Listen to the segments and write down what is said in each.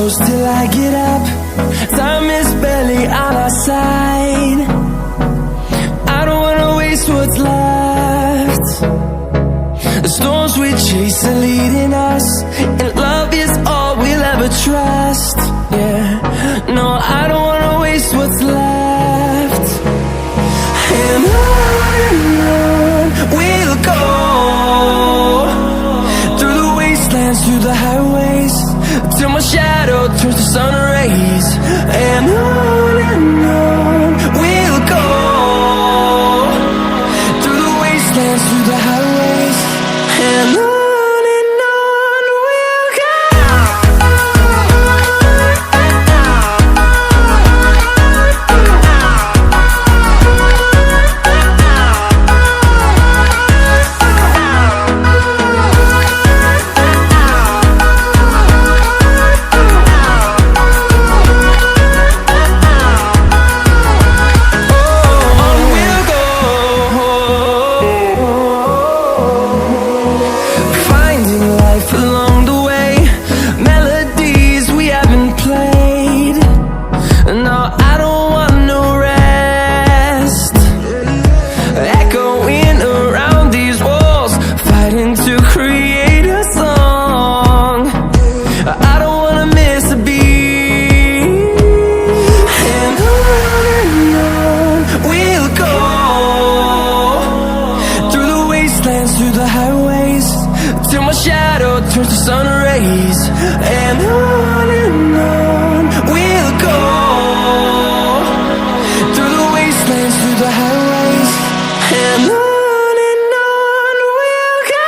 close till I get up. Time is barely on our side. I don't wanna waste what's left. The storms we chase are leading us, and love is all we'll ever trust. Yeah, no, I don't wanna waste what's left. And on we'll go, through the wastelands, through the highways, till my shadow turns to sun rays. And on we'll go, through the wastelands, through the highways, and on we'll go. Through the highways, till my shadow turns to sun rays. And on we'll go, through the wastelands, through the highways, and on we'll go.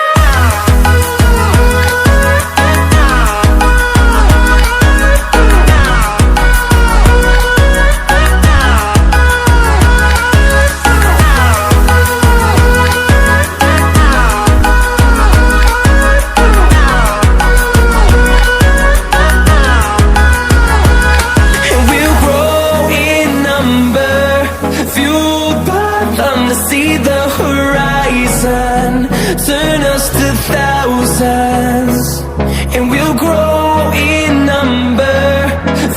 See the horizon, turn us to thousands, and we'll grow in number,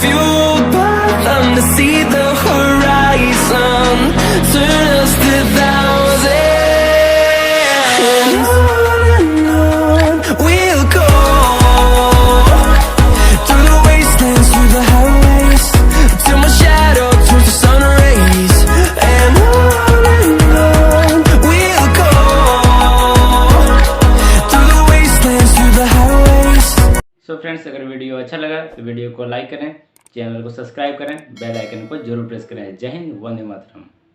fueled by them to see the horizon, turn us to thousands. And on we'll go, through the wastelands, through the highways, till my shadow turns to sun rays. And तो friends, अगर video अच्छा लगा तो video को like करें, channel को subscribe करें, bell icon को जरूर प्रेस करें। जय हिंद, वंदे मातरम।